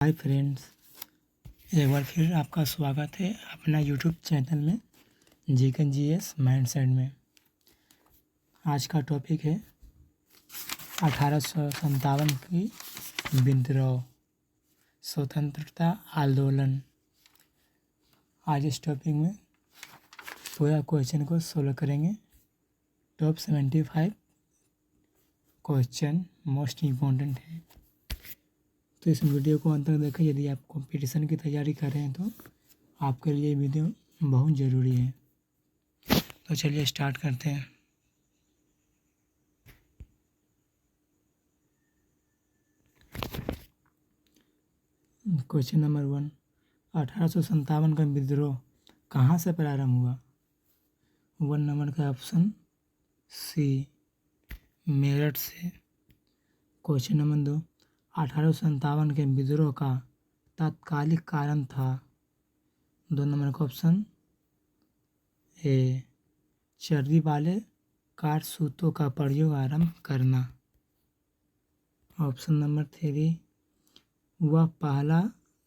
Hi friends, एक बार फिर आपका स्वागत है अपना यूट्यूब चैनल में GK/GS माइंडसेट में। आज का टॉपिक है 1857 की विद्रोह स्वतंत्रता आंदोलन। आज इस टॉपिक में पूरा क्वेश्चन को सोल्व करेंगे। टॉप 75 क्वेश्चन मोस्ट इम्पोर्टेंट है, तो इस वीडियो को अंत तक देखें। यदि आप कंपटीशन की तैयारी कर रहे हैं तो आपके लिए वीडियो बहुत ज़रूरी है। तो चलिए स्टार्ट करते हैं। क्वेश्चन नंबर 1, 1857 का विद्रोह कहाँ से प्रारंभ हुआ? 1 नंबर का ऑप्शन सी, मेरठ से। क्वेश्चन नंबर 2, 1857 के विद्रोह का तात्कालिक कारण था? 2 नंबर का ऑप्शन ए, चर्बी वाले कारतूसों का प्रयोग आरंभ करना। ऑप्शन नंबर 3, वह पहला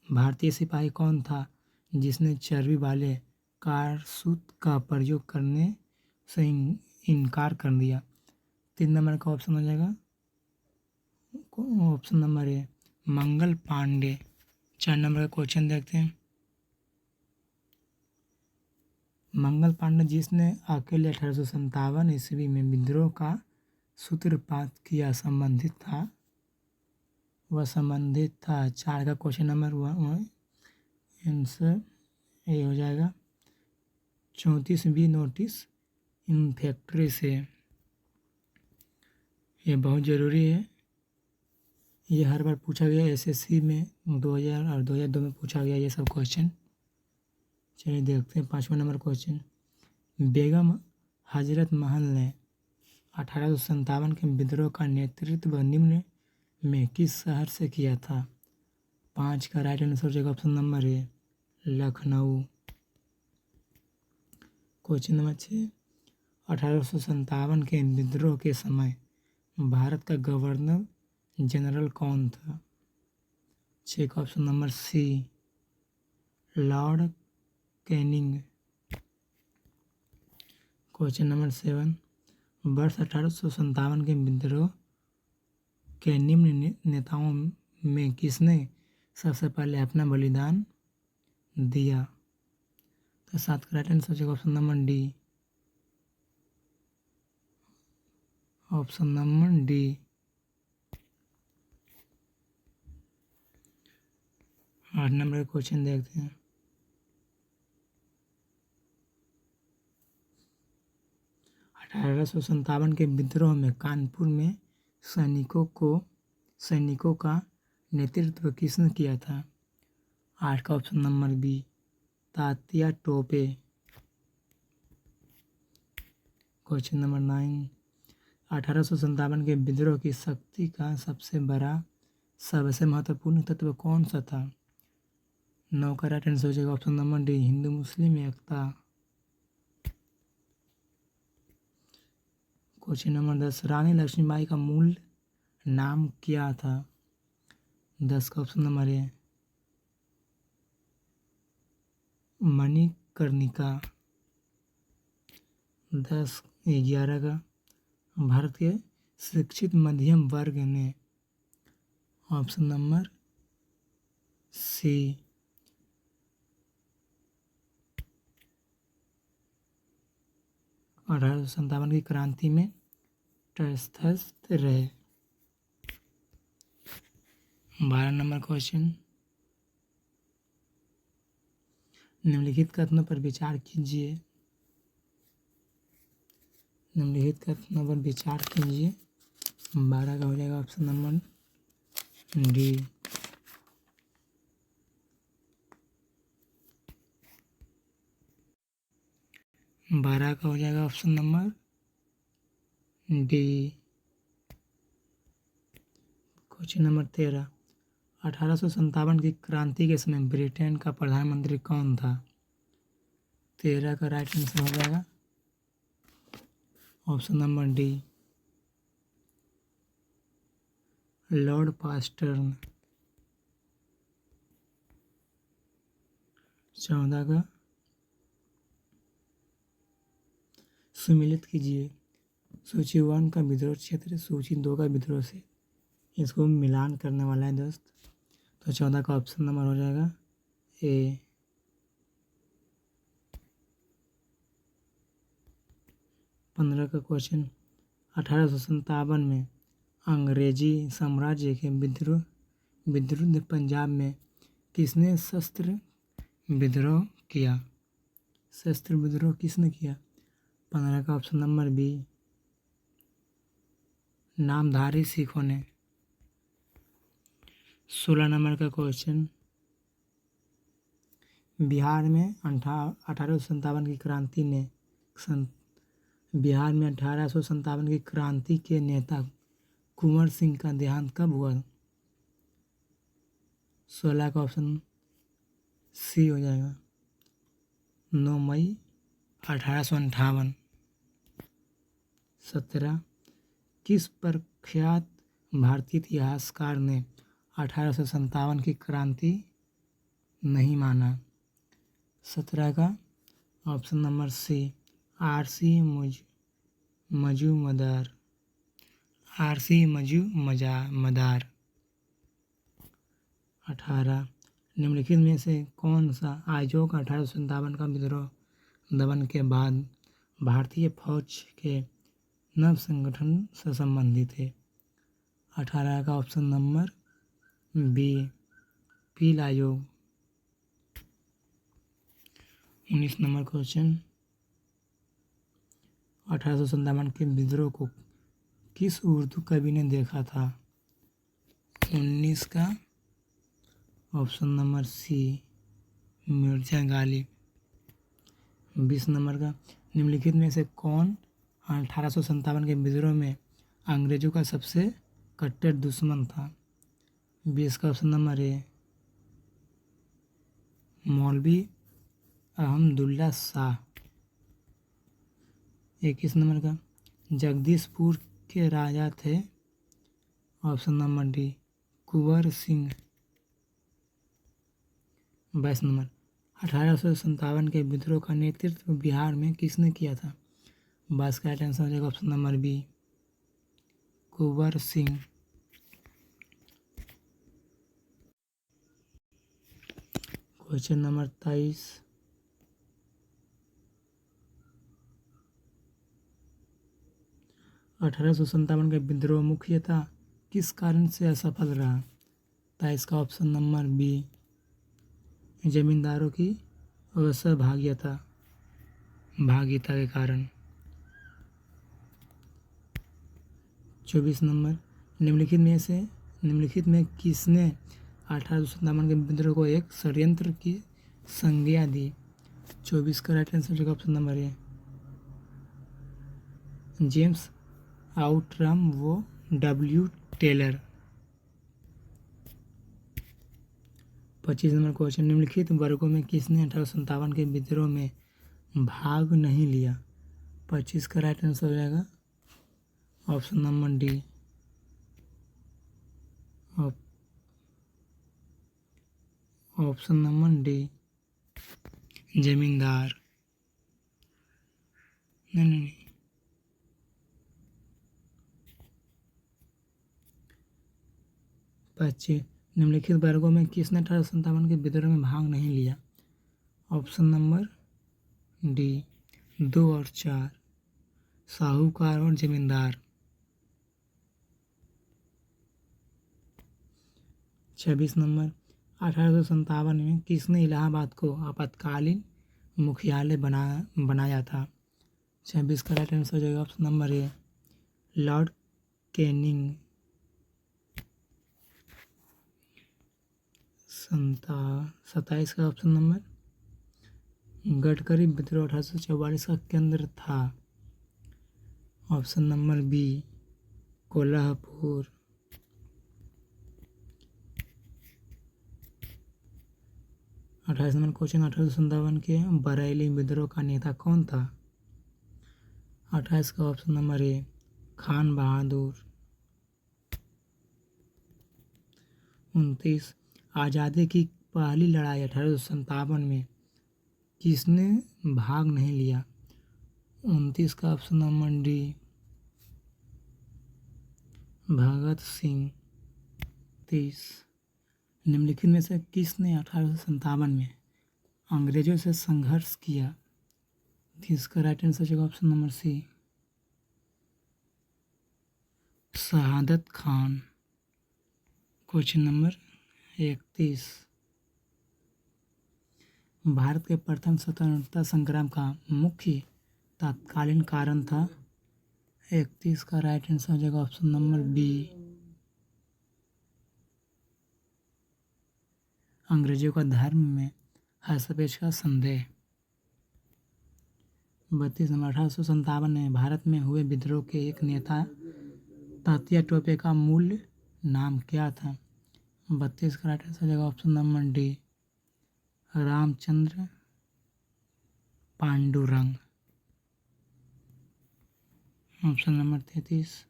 भारतीय सिपाही कौन था जिसने चर्बी वाले कारतूस का प्रयोग करने से इनकार कर दिया? 3 नंबर का ऑप्शन हो जाएगा option number A, Mangal Pandey. 4 number का क्वेश्चन देखते हैं। मंगल पांडे जिसने अकेले 1857 ईस्वी में विद्रोह का सूत्रपात किया वह संबंधित था। 4 का क्वेश्चन नंबर 1 आंसर ए हो जाएगा 34वीं नोटिस इन्फेक्ट्री से। ये बहुत ज़रूरी है, ये हर बार पूछा गया SSC में 2000 और 2002 में पूछा गया ये सब क्वेश्चन। चलिए देखते हैं 5वां नंबर क्वेश्चन। बेगम हजरत महल ने 1857 के विद्रोह का नेतृत्व निम्न में किस शहर से किया था? 5 का राइट आंसर हो जाएगा ऑप्शन नंबर ए, लखनऊ। क्वेश्चन नंबर 6, 1857 के विद्रोह के समय भारत का गवर्नर जनरल कौन था? 6 का option number C, Lord Canning. Question number 7, वर्ष 1857 के विद्रोह के निम्न नेताओं में किसने सबसे पहले अपना बलिदान दिया? तो 7 का राइट आंसर हो जाएगा option number D, option number D. 8 number का क्वेश्चन देखते हैं। 1857 के विद्रोह में कानपुर में सैनिकों का नेतृत्व किसने किया था? 8 का option number B, Tatya Tope. Question number 9, 1857 के विद्रोह की शक्ति का सबसे महत्वपूर्ण तत्व कौन सा था? 9 का राइट आंसर हो जाएगा ऑप्शन नंबर डी, हिंदू मुस्लिम एकता। क्वेश्चन नंबर 10, रानी लक्ष्मीबाई का मूल नाम क्या था? 10 का ऑप्शन नंबर ए, मणिकर्णिका। 11 का, भारत के शिक्षित मध्यम वर्ग ने? ऑप्शन नंबर सी, 1857 की क्रांति में तटस्थ रहे। 12 नंबर क्वेश्चन, निम्नलिखित कथनों पर विचार कीजिए। 12 का हो जाएगा ऑप्शन नंबर डी। 12 का हो जाएगा option number D. Question number 13, 1857 की क्रांति के समय ब्रिटेन का प्रधानमंत्री कौन था? 13 का राइट आंसर हो जाएगा option number D, Lord pastern. 14 का सुमिलित कीजिए। सूची 1 का विद्रोह क्षेत्र सूची 2 का विद्रोह से, इसको मिलान करने वाला है दोस्त। तो 14 का ऑप्शन नंबर हो जाएगा ए। 15 का क्वेश्चन, 1857 में अंग्रेजी साम्राज्य के विरुद्ध पंजाब में किसने शस्त्र विद्रोह किया? शस्त्र विद्रोह किसने किया? 15 का ऑप्शन नंबर बी, नामधारी सिखों ने। 16 नंबर का क्वेश्चन, बिहार में 1857 की क्रांति ने बिहार में 1857 की क्रांति के नेता कुंवर सिंह का देहांत कब हुआ? 16 का ऑप्शन सी हो जाएगा 9 मई 1858। 17, किस प्रख्यात भारतीय इतिहासकार ने 1857 की क्रांति नहीं माना? 17 का option number C, RC. Majumdar. RC. Majumdar. 18, निम्नलिखित में से कौन सा आयोग 1857 का विद्रोह दमन के बाद भारतीय फौज के नव संगठन से संबंधित है? 18 का ऑप्शन नंबर बी, पील आयोग। 19 नंबर क्वेश्चन, 1857 के विद्रोह को किस उर्दू कवि ने देखा था? 19 का option number C, Mirza Ghalib. 20 number का, निम्नलिखित में से कौन 1857 के विद्रोह में अंग्रेजों का सबसे कट्टर दुश्मन था? 20 का ऑप्शन नंबर ए, मौलवी अहमदुल्ला शाह। 21 नंबर का, जगदीशपुर के राजा थे? Option number D, Kunwar Singh. 22 number, 1857 के विद्रोह का नेतृत्व बिहार में किसने किया था? 22 का राइट आंसर हो जाएगा option number B, Kunwar Singh. Question number 23, 1857 का विद्रोह मुख्यतः किस कारण से असफल रहा? 23 का ऑप्शन नंबर बी, जमींदारों की असहभागिता के कारण। 24 नंबर, निम्नलिखित में किसने 1857 के विद्रोह को एक षड्यंत्र की संज्ञा दी? 24 का राइट आंसर ऑप्शन नंबर ए, जेम्स आउटरम वो डब्ल्यू टेलर। 25 नंबर क्वेश्चन, निम्नलिखित वर्गों में किसने 1857 के विद्रोह में भाग नहीं लिया? 25 का राइट आंसर हो जाएगा option number D, option number D, जमींदार। नहीं, 25, निम्नलिखित वर्गों में किसने 1857 के विद्रोह में भाग नहीं लिया? ऑप्शन नंबर डी, 2 और 4, साहूकार और जमींदार। 26 नंबर, 1857 में किसने इलाहाबाद को आपातकालीन मुख्यालय बनाया था? 26 का राइट आंसर हो जाएगा ऑप्शन नंबर ए, लॉर्ड कैनिंग। 27 का ऑप्शन नंबर, गडकरी विद्रोह 1844 का केंद्र था? Option number B, Kolhapur. 28 number question, 1857 के बरेली विद्रोह का नेता कौन था? 28 का ऑप्शन नंबर ए, खान बहादुर। 29, आज़ादी की पहली लड़ाई 1857 में किसने भाग नहीं लिया? 29 का option number D, Bhagat Singh. 30, निम्नलिखित में से किसने 1857 में अंग्रेजों से संघर्ष किया? इसका राइट आंसर होगा ऑप्शन नंबर सी, शहादत खान। क्वेश्चन नंबर 31, भारत के प्रथम स्वतंत्रता संग्राम का मुख्य तत्कालीन कारण था? 31 का राइट आंसर हो जाएगा ऑप्शन नंबर बी, अंग्रेजों का धर्म में हस्तक्षेप का संदेह। 32 नंबर, 1857 में भारत में हुए विद्रोह के एक नेता तात्या टोपे का मूल नाम क्या था? 32 का राइट आंसर हो जाएगा option number D, Ramchandra Pandurang. Option number 33,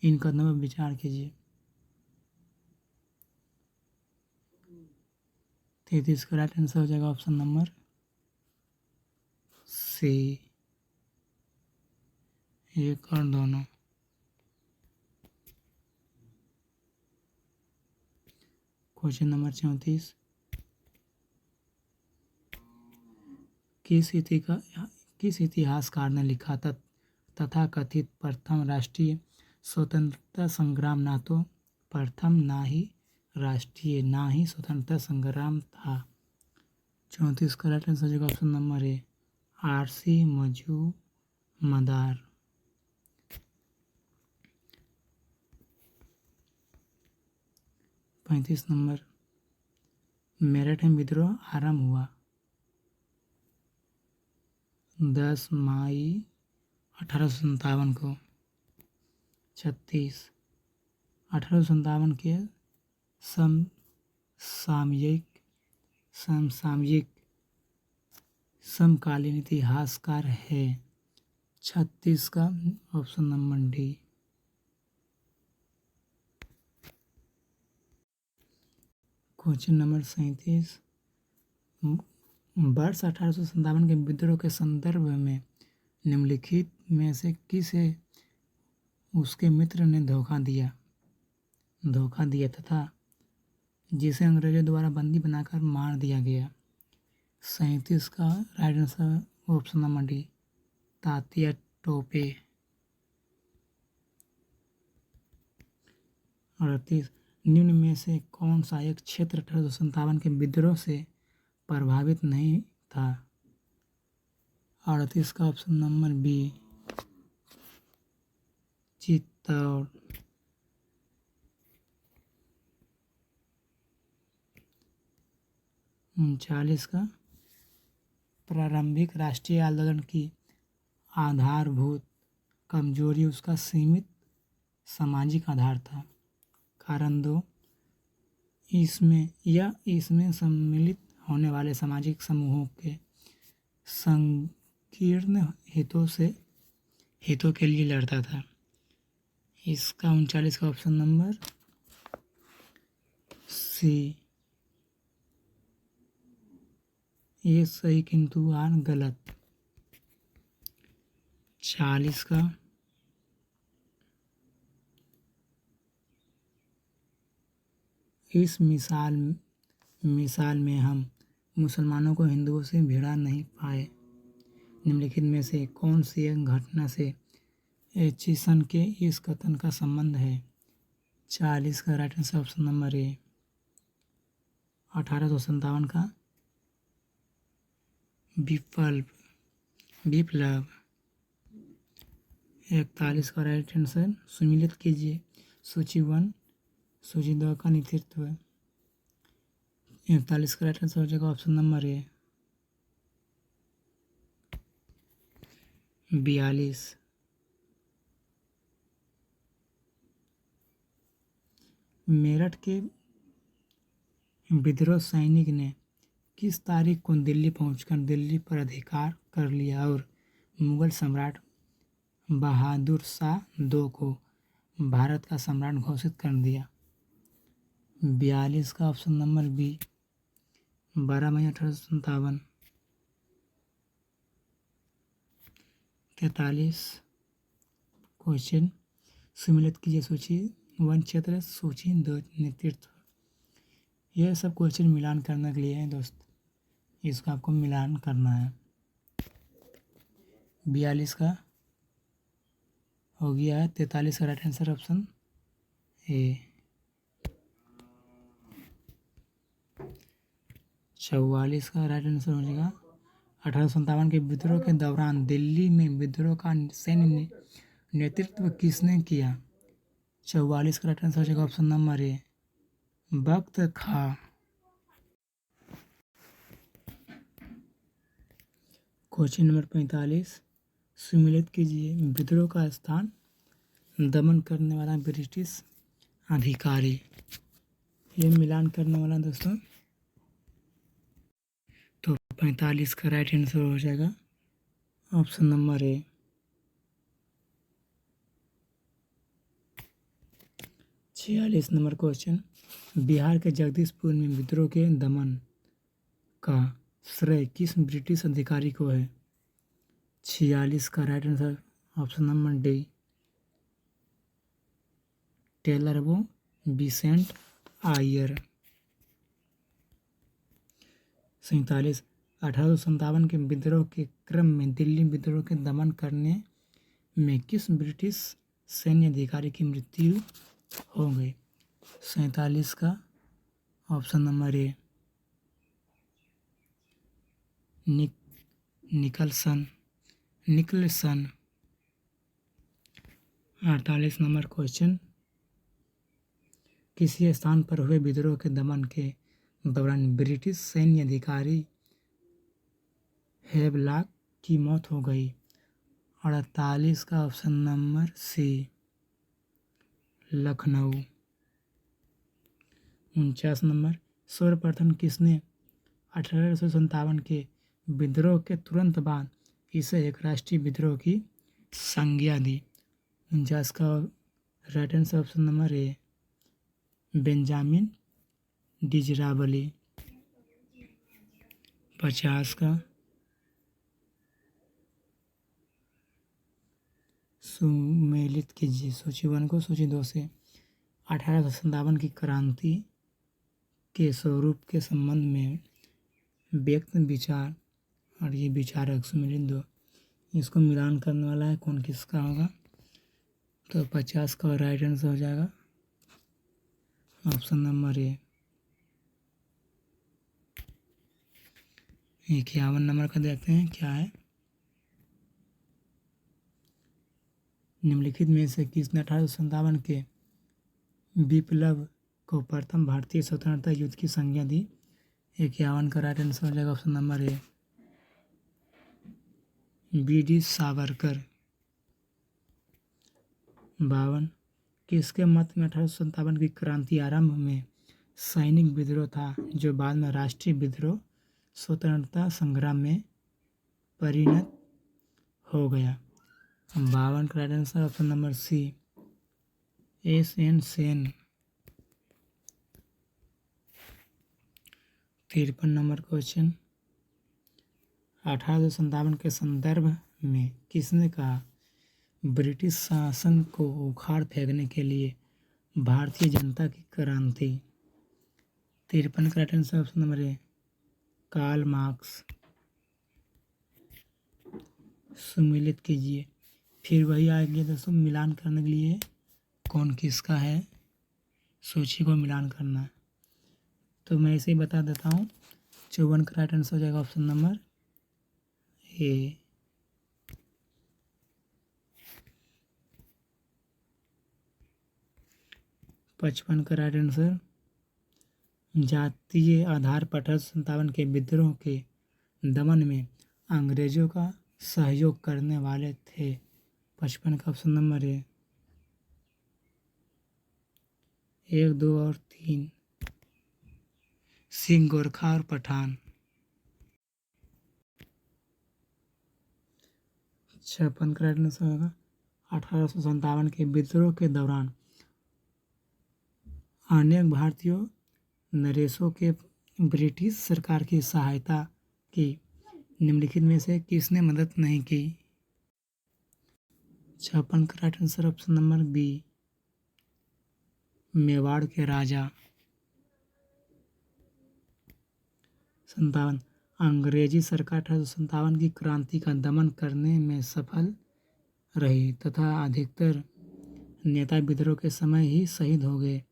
इन कदमों पर विचार कीजिए। 33 का राइट आंसर हो जाएगा ऑप्शन नंबर सी, एक और दोनों। क्वेश्चन नंबर 34, किस इतिहासकार ने लिखा तथा कथित प्रथम राष्ट्रीय स्वतंत्रता संग्राम ना तो प्रथम ना ही राष्ट्रीय ना ही स्वतंत्रता संग्राम था? 34 का राइट आंसर हो जाएगा ऑप्शन नंबर ए, आरसी मजूमदार। 35 नंबर, मेरठ में विद्रोह आरंभ हुआ 10 मई 1857 को। 36, 1857 के समसामयिक समकालीन इतिहासकार है? 36 का option number D. Question number 37, वर्ष 1857 के विद्रोह के संदर्भ में निम्नलिखित में से किसे उसके मित्र ने धोखा दिया तथा जिसे अंग्रेजों द्वारा बंदी बनाकर मार दिया गया? 37 का right answer option number D, Tatya Tope. 38, निम्न में से कौन सा एक क्षेत्र 1857 के विद्रोह से प्रभावित नहीं था? 38 का ऑप्शन नंबर बी, चित्तौड़। 39 का, प्रारंभिक राष्ट्रीय आंदोलन की आधारभूत कमजोरी उसका सीमित सामाजिक आधार था। कारण 2, इसमें सम्मिलित होने वाले सामाजिक समूहों के संकीर्ण हितों के लिए लड़ता था। इसका 39 का ऑप्शन नंबर सी, ये सही किंतु आर गलत। 40 का, इस मिसाल में हम मुसलमानों को हिंदुओं से भिड़ा नहीं पाए। निम्नलिखित में से कौन सी एक घटना से एचिसन के इस कथन का संबंध है? 40 का राइट आंसर ऑप्शन नंबर ए, 1857 का विप्लव। 41 का राइट आंसर, सुमिलित कीजिए सूची 1 सूची 2 का नेतृत्व। 41 का राइट आंसर हो जाएगा ऑप्शन नंबर ए, 42। मेरठ के विद्रोह सैनिक ने किस तारीख को दिल्ली पहुंचकर दिल्ली पर अधिकार कर लिया और मुगल सम्राट बहादुर शाह 2 को भारत का सम्राट घोषित कर दिया? 42 का ऑप्शन नंबर बी, 12 मई 1857। 43 क्वेश्चन, सम्मिलित कीजिए सूची 1 क्षेत्र, सूची 2 नेतृत्व। यह सब क्वेश्चन मिलान करने के लिए है दोस्त, इसको आपको मिलान करना है। 42 का हो गया है। 43 का राइट आंसर ऑप्शन ए। 44 का राइट आंसर हो जाएगा 1857 के विद्रोह के दौरान दिल्ली में विद्रोह का सैन्य नेतृत्व किसने किया। 44 का राइट आंसर हो जाएगा ऑप्शन नंबर ए, बख्त खां। क्वेश्चन नंबर 45, सम्मिलित कीजिए विद्रोह का स्थान, दमन करने वाला ब्रिटिश अधिकारी। ये मिलान करने वाला दोस्तों, तो 45 का राइट आंसर हो जाएगा ऑप्शन नंबर ए। 46 नंबर क्वेश्चन, बिहार के जगदीशपुर में विद्रोह के दमन का श्रेय किस ब्रिटिश अधिकारी को है। 46 का right answer option number D, Taylor वो विसेंट आयर। 47, 1857 के विद्रोह के क्रम में दिल्ली विद्रोह के दमन करने में किस ब्रिटिश सैन्य अधिकारी की मृत्यु हो गई। 47 का option number A, Nicholson. 48 number question, किसी स्थान पर हुए विद्रोह के दमन के दौरान ब्रिटिश सैन्य अधिकारी हेवलॉक की मौत हो गई। 48 का option number C, Lucknow. 49 number, सर्वप्रथम किसने 1857 के विद्रोह के तुरंत बाद इसे एक राष्ट्रीय विद्रोह की संज्ञा दी। 49 का right answer option number A, Benjamin Disraeli. 50 का, सम्मिलित कीजिए सूची 1 को सूची 2 से। 1857 की क्रांति के स्वरूप के संबंध में व्यक्त विचार और ये विचारक सम्मिलित 2, इसको मिलान करने वाला है कौन किसका होगा। तो 50 का राइट आंसर हो जाएगा ऑप्शन नंबर ए। 51 नंबर का देखते हैं क्या है। निम्नलिखित में से किसने 1857 के विप्लव को प्रथम भारतीय स्वतंत्रता युद्ध की संज्ञा दी। 51 का राइट आंसर हो जाएगा ऑप्शन नंबर ए, बी.डी. सावरकर। 52, किसके मत में 1857 की क्रांति आरंभ में सैनिक विद्रोह था जो बाद में राष्ट्रीय विद्रोह स्वतंत्रता संग्राम में परिणत हो गया। 52 का right answer option number C, SN. Sen. 53 number question, 1857 के संदर्भ में किसने कहा ब्रिटिश शासन को उखाड़ फेंकने के लिए भारतीय जनता की क्रांति। 53 का right answer option number A, Karl Marx. सम्मिलित कीजिए, फिर वही आएंगे दोस्तों मिलान करने के लिए कौन किसका है, सूची को मिलान करना है। तो मैं इसे ही बता देता हूँ। 54 का राइट आंसर हो जाएगा ऑप्शन नंबर ए। 55 का राइट आंसर, जातीय आधार पर 1857 के विद्रोह के दमन में अंग्रेजों का सहयोग करने वाले थे। 55 का ऑप्शन नंबर ए, 1, 2 और 3, सिंह, गोरखा और पठान। 56 का राइट आंसर होगा 1857 के विद्रोह के दौरान अनेक भारतीयों नरेशों के ब्रिटिश सरकार की सहायता की? निम्नलिखित में से किसने मदद नहीं की? 56 का right answer option number B, Mewar के राजा। 57, अंग्रेजी सरकार 1857 की क्रांति का दमन करने में सफल रही तथा अधिकतर नेता विद्रोह के समय ही शहीद हो गए।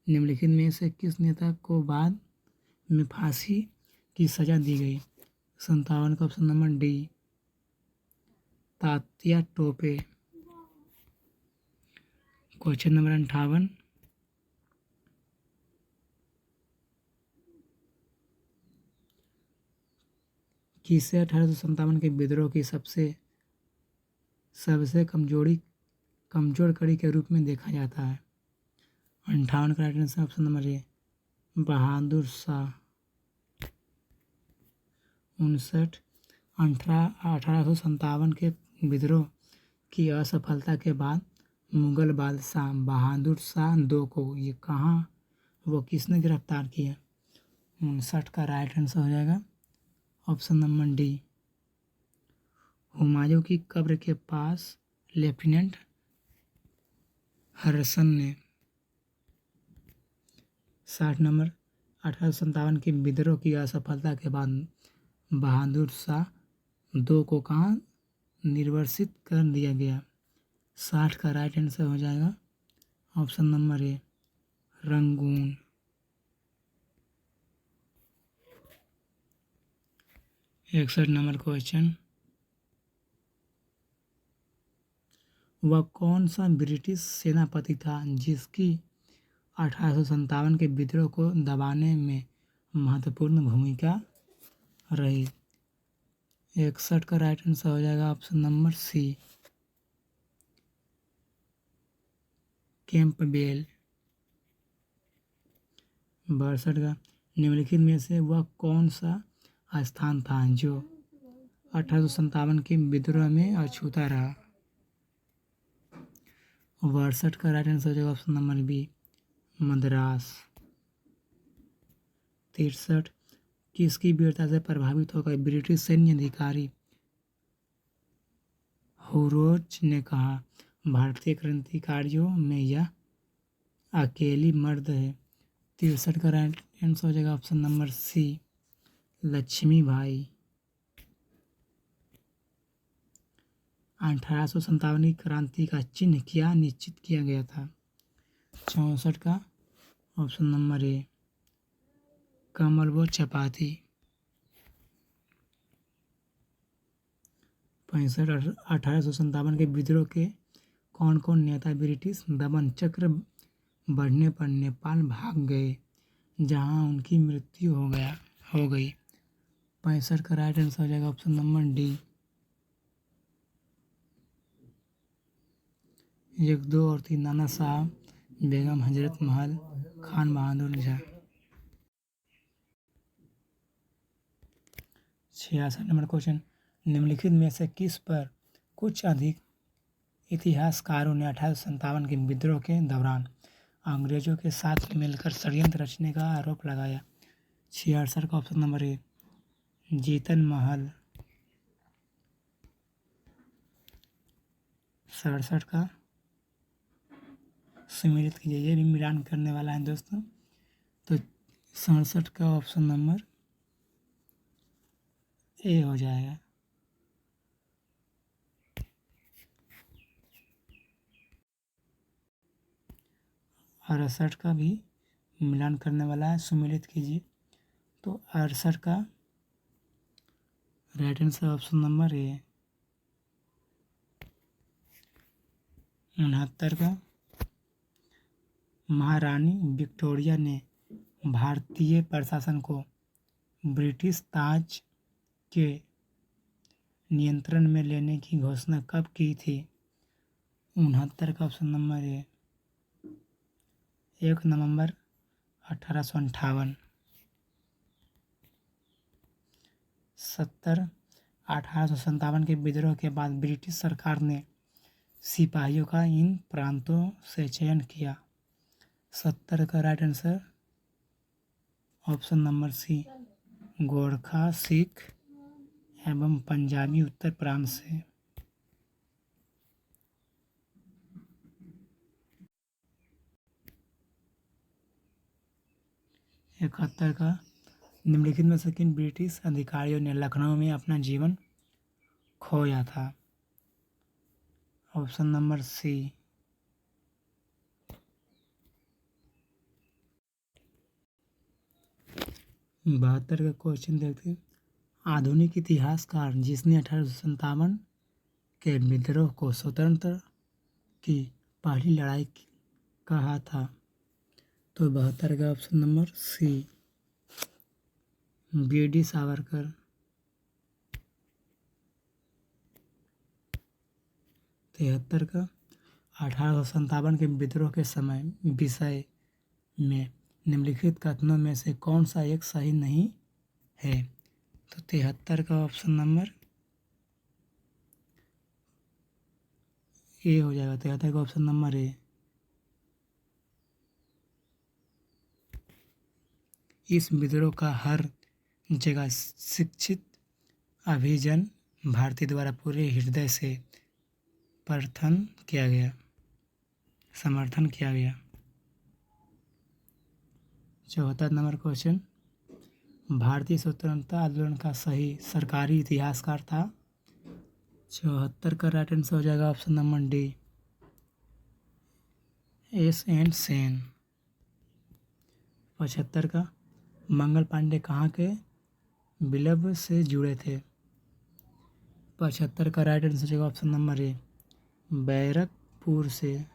निम्नलिखित में से किस नेता को बाद में फांसी की सजा दी गई? 57 का option number D, Tatya Tope. Question number 58, किसे 1857 के विद्रोह की सबसे कमजोर कड़ी के रूप में देखा जाता है? 58 का right answer option number A, Bahadur Shah. 59, 1857 के विद्रोह की असफलता के बाद मुगल बादशाह बहादुर शाह 2 को वो किसने गिरफ्तार किया? 59 का राइट आंसर हो जाएगा ऑप्शन नंबर डी, हुमायूं की कब्र के पास लेफ्टिनेंट हरसन ने। 60 नंबर, 1857 के विद्रोह की असफलता के बाद बहादुर शाह 2 को कहाँ निर्वासित कर दिया गया? 60 का राइट आंसर हो जाएगा ऑप्शन नंबर ए, रंगून। 61 नंबर क्वेश्चन, वह कौन सा ब्रिटिश सेनापति था जिसकी 1857 के विद्रोह को दबाने में महत्वपूर्ण भूमिका रही? 61 का राइट आंसर हो जाएगा ऑप्शन नंबर सी, कैंपबेल। 62 का, निम्नलिखित में से वह कौन सा स्थान था जो 1857 के विद्रोह में अछूता रहा? 62 का राइट आंसर हो जाएगा ऑप्शन नंबर बी, मद्रास। 63, किसकी वीरता से प्रभावित होकर ब्रिटिश सैन्य अधिकारी हुरोच ने कहा, भारतीय क्रांतिकारियों में यह अकेली मर्द है? 63 का राइट आंसर हो जाएगा ऑप्शन नंबर सी, लक्ष्मीबाई। 1857 की क्रांति का चिन्ह क्या निश्चित किया गया था? 64 का ऑप्शन नंबर ए, कमल व चपाती। 65, 1857 के विद्रोह के कौन कौन नेता ब्रिटिश दमन चक्र बढ़ने पर नेपाल भाग गए जहां उनकी मृत्यु हो गई? 65 का राइट आंसर हो जाएगा ऑप्शन नंबर डी, 1, 2 और 3, नाना साहब, बेगम हजरत महल, खान बहादुर झा। 66 नंबर क्वेश्चन, निम्नलिखित में से किस पर कुछ अधिक इतिहासकारों ने 1857 के विद्रोह के दौरान अंग्रेजों के साथ मिलकर षड्यंत्र रचने का आरोप लगाया? 66 का ऑप्शन नंबर ए, जीतन महल। 67 का सम्मिलित कीजिए, ये भी मिलान करने वाला है दोस्तों। तो 67 का ऑप्शन नंबर ए हो जाएगा। 68 का भी मिलान करने वाला है, सम्मिलित कीजिए। तो 68 का राइट आंसर ऑप्शन नंबर ए। 69 का, महारानी विक्टोरिया ने भारतीय प्रशासन को ब्रिटिश ताज के नियंत्रण में लेने की घोषणा कब की थी? 69 का ऑप्शन नंबर ए, 1 नवंबर 1858। 70, 1857 के विद्रोह के बाद ब्रिटिश सरकार ने सिपाहियों का इन प्रांतों से चयन किया? 70 का right answer option number C Gorkha, Sikh एवं पंजाबी उत्तर प्रांत से। इकहत्तर का निम्नलिखित में से किन ब्रिटिश अधिकारियों ने लखनऊ में अपना जीवन खोया था? ऑप्शन नंबर सी 72 का क्वेश्चन देखते हैं। आधुनिक इतिहासकार जिसने 1857 के विद्रोह को स्वतंत्रता की पहली लड़ाई कहा था? तो 72 का option number C BD. Savarkar. 73 का 1857 के विद्रोह के समय विषय में निम्नलिखित कथनों में से कौन सा एक सही नहीं है? तो 73 का ऑप्शन नंबर ए हो जाएगा। 73 का ऑप्शन नंबर ए। इस विद्रोह का हर जगह शिक्षित अभिजन भारतीय द्वारा पूरे हृदय से समर्थन किया गया। 74 नंबर क्वेश्चन, भारतीय स्वतंत्रता आंदोलन का सही सरकारी इतिहासकार था? 74 का राइट आंसर हो जाएगा option number D SN. Sen. 75 का मंगल पांडे कहाँ के विप्लव से जुड़े थे? 75 का राइट आंसर हो जाएगा ऑप्शन नंबर ए बैरकपुर से।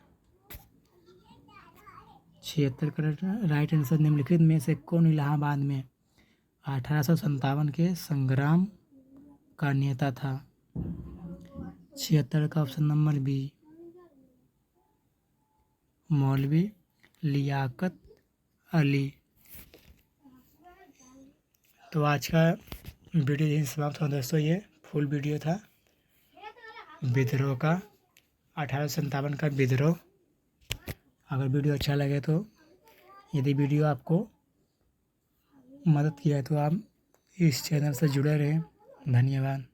76 का राइट आंसर, निम्नलिखित में से कौन इलाहाबाद में 1857 के संग्राम का नेता था? 76 का ऑप्शन नंबर बी मौलवी लियाकत अली। तो आज का वीडियो यहीं समाप्त हुआ दोस्तों। ये फुल वीडियो था विद्रोह का, 1857 का विद्रोह। अगर वीडियो अच्छा लगे तो यदि वीडियो आपको मदद किया है तो आप इस चैनल से जुड़े रहें। धन्यवाद।